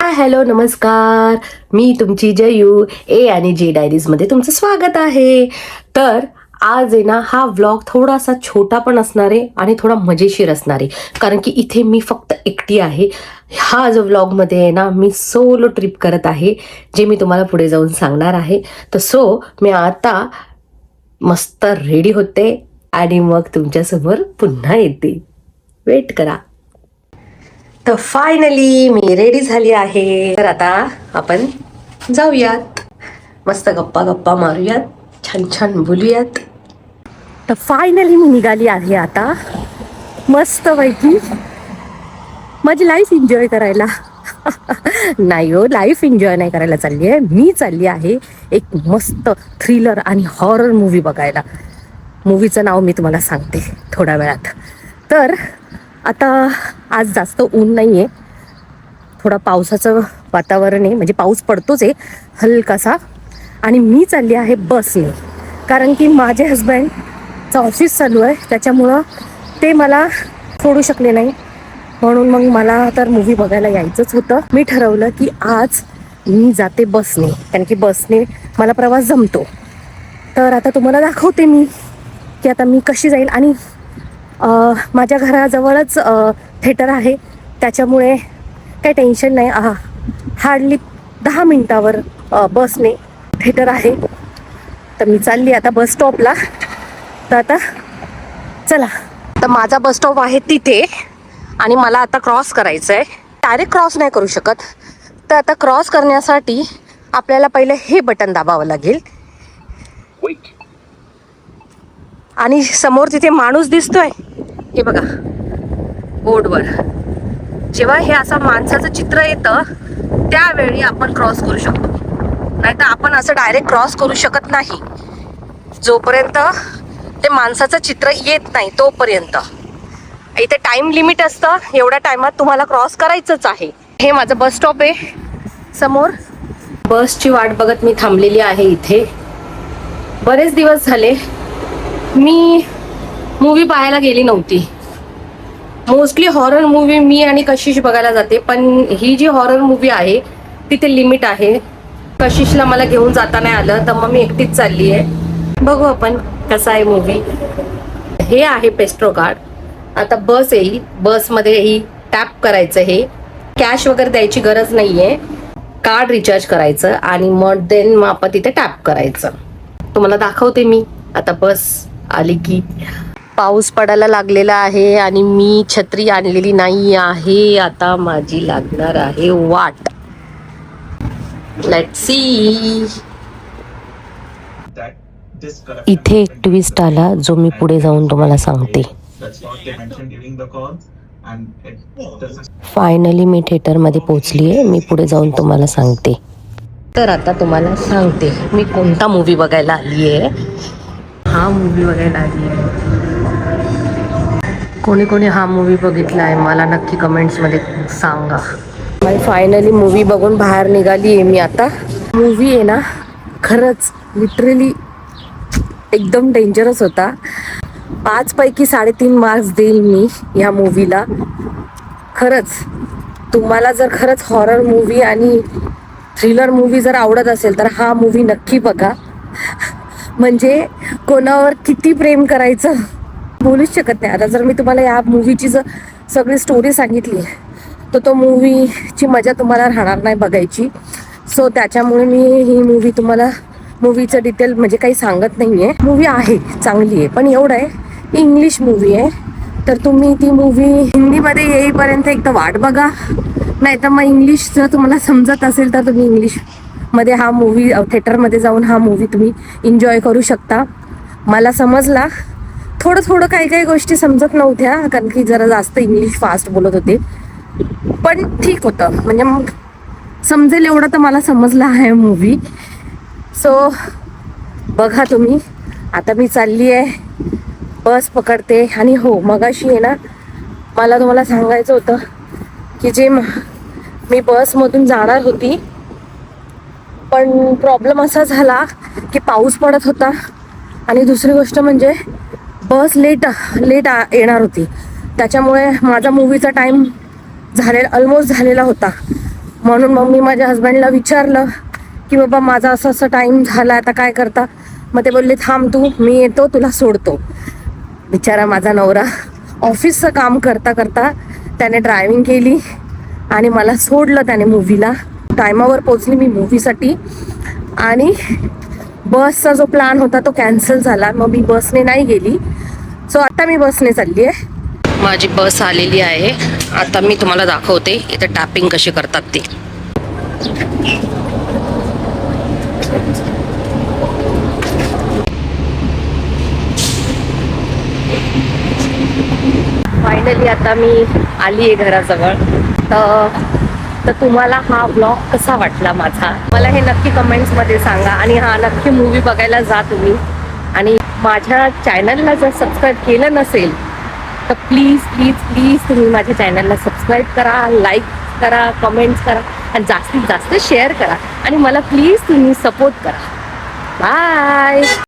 Hello नमस्कार, मी तुमची जयू ए आणि जे डायरीजमध्ये तुमचं स्वागत आहे. तर आज आहे ना, हा व्लॉग थोडासा छोटा पण असणार आहे आणि थोडा मजेशीर असणार आहे, कारण की इथे मी फक्त एकटी आहे. हा जो व्लॉगमध्ये आहे ना, मी सोलो ट्रिप करत आहे, जे मी तुम्हाला पुढे जाऊन सांगणार आहे. तर मी आता मस्त रेडी होते आणि मग तुमच्यासमोर पुन्हा येते. वेट करा. तर फायनली मी रेडी झाली आहे. तर आता आपण जाऊयात, मस्त गप्पा गप्पा मारूयात, छान छान बोलूयात. तर फायनली मी निघाली आहे आता मस्त पैकी माझी लाईफ एन्जॉय करायला. नाही हो, लाईफ एन्जॉय नाही करायला चालली आहे मी, चालली आहे एक मस्त थ्रिलर आणि हॉरर मूवी बघायला. मूवीचं नाव मी तुम्हाला सांगते थोड्या वेळात. तर आता आज जास्त ऊन नाही आहे, थोडा पावसाचं वातावरण आहे, म्हणजे पाऊस पडतोच आहे हलकासा. आणि मी चालली आहे बसने, कारण की माझे हस्बंडचं ऑफिस चालू आहे, त्याच्यामुळं ते मला सोडू शकले नाही. म्हणून मग मला तर मूवी बघायला यायचंच होतं. मी ठरवलं की आज मी जाते बसने, कारण की बसने मला प्रवास जमतो. तर आता तुम्हाला दाखवते मी की आता मी कशी जाईल. आणि माझ्या घराजवळच थिएटर आहे, त्याच्यामुळे काही टेन्शन नाही. हार्डली 10 मिनिटावर बसने थिएटर आहे. तर मी चालली आता बस स्टॉपला. तर आता चला, तर माझा बस स्टॉप आहे तिथे आणि मला आता क्रॉस करायचं आहे. डायरेक्ट क्रॉस नाही करू शकत, तर आता क्रॉस करण्यासाठी आपल्याला पहिले हे बटन दाबावं लागेल. आणि समोर तिथे माणूस दिसतोय, हे बघा बोर्डवर. जेव्हा हे असं माणसाचं चित्र येतं त्यावेळी आपण क्रॉस करू शकतो, नाहीतर आपण असं डायरेक्ट क्रॉस करू शकत नाही जोपर्यंत ते माणसाचं चित्र येत नाही तोपर्यंत. इथे टाइम लिमिट असतं, एवढ्या टायमात तुम्हाला क्रॉस करायचंच आहे. हे माझं बस स्टॉप आहे समोर. बसची वाट बघत मी थांबलेली आहे इथे. बरेच दिवस झाले मी मूवी पाहायला गेली नव्हती. मोस्टली हॉरर मूवी मी आणि कशिश बघायला जाते, पण ही जी हॉरर मूवी आहे तिथे लिमिट आहे. कशिशला मला घेऊन जाता नाही आलं, तर मग मी एकटीच चालली आहे. बघू आपण कसा आहे मूवी. हे आहे पेस्ट्रो कार्ड. आता बस येईल, बसमध्ये ही टॅप करायचं. हे कॅश वगैरे द्यायची गरज नाहीये, कार्ड रिचार्ज करायचं आणि मग आपण तिथे टॅप करायचं. तुम्हाला दाखवते मी आता बस आली की. पाऊस पडायला लागलेला आहे आणि मी छत्री आणलेली नाही आहे. आता माझी लागणार आहे वाट. Let's see. इथे एक ट्विस्ट आला जो मी पुढे जाऊन तुम्हाला सांगते. फायनली मी थिएटरमध्ये पोहोचली आहे, मी पुढे जाऊन तुम्हाला सांगते. तर आता तुम्हाला सांगते मी कोणता मूवी बघायला आली आहे. हा मूवी बघायला आली आहे. कोणी कोणी हा मूवी बघितला आहे मला नक्की कमेंट्समध्ये सांगा. फायनली मूवी बघून बाहेर निघाली आहे मी आता. मूवी आहे ना, खरंच लिटरली एकदम डेंजरस होता. 5 पैकी 3.5 मार्क्स देईल मी या मूवीला. खरंच तुम्हाला जर खरंच हॉरर मूवी आणि थ्रिलर मूवी जर आवडत असेल तर हा मूवी नक्की बघा. म्हणजे कोणावर किती प्रेम करायचं बोलूच शकत नाही. आता जर मी तुम्हाला या मूवीची जर सगळी स्टोरी सांगितली तर तो मूवीची मजा तुम्हाला राहणार नाही बघायची. सो त्याच्यामुळे मी ही मूवी तुम्हाला मूवीचं डिटेल म्हणजे काही सांगत नाही आहे. मूवी आहे चांगली आहे, पण एवढं आहे इंग्लिश मूवी आहे. तर तुम्ही ती मूवी हिंदीमध्ये येईपर्यंत एकदा वाट बघा, नाही तर मग इंग्लिश जर तुम्हाला समजत असेल तर तुम्ही इंग्लिशमध्ये हा मूवी थिएटरमध्ये जाऊन हा मूवी तुम्ही एन्जॉय करू शकता. मला समजला, थोडं थोडं काही काही गोष्टी समजत नव्हत्या, कारण की जरा जास्त इंग्लिश फास्ट बोलत होते, पण ठीक होतं. म्हणजे मग समजेल एवढं तर मला समजलं आहे मूवी. सो बघा तुम्ही. आता मी चालली आहे, बस पकडते. आणि हो, मगाशी आहे ना, मला तुम्हाला सांगायचं होतं की जे मी बसमधून जाणार होती, पण प्रॉब्लेम असा झाला की पाऊस पडत होता आणि दुसरी गोष्ट म्हणजे बस लेट येणार होती. त्याच्यामुळे माझा मूवीचा टाईम ऑलमोस्ट झालेला होता. म्हणून मग मी माझ्या हस्बंडला विचारलं की बाबा माझा असं असं टाइम झाला, आता काय करता. मग ते बोलले थांब तू, मी येतो तुला सोडतो. बिचारा माझा नवरा ऑफिसचं काम करता करता त्याने ड्रायव्हिंग केली आणि मला सोडलं त्याने मूवीला. टायमावर पोचली मी मूवीसाठी आणि बसचा जो प्लॅन होता तो कॅन्सल झाला. मग मी बसने नाही गेली. सो आता मी बसने चालली आहे. माझी बस आलेली आहे. आता मी तुम्हाला दाखवते इथे टॅपिंग कशी करतात ते. फायनली आता मी आली आहे घराजवळ. तर तुम्हाला हा ब्लॉग कसा वाटला माझा, मला हे नक्की कमेंट्समध्ये सांगा. आणि हा नक्की मूवी बघायला जा तुम्ही. आणि माझ्या चॅनलला जर सबस्क्राईब केलं नसेल तर प्लीज प्लीज प्लीज तुम्ही माझ्या चॅनलला सबस्क्राईब करा, लाईक करा, कमेंट्स करा आणि जास्तीत जास्त शेअर करा. आणि मला प्लीज तुम्ही सपोर्ट करा. बाय.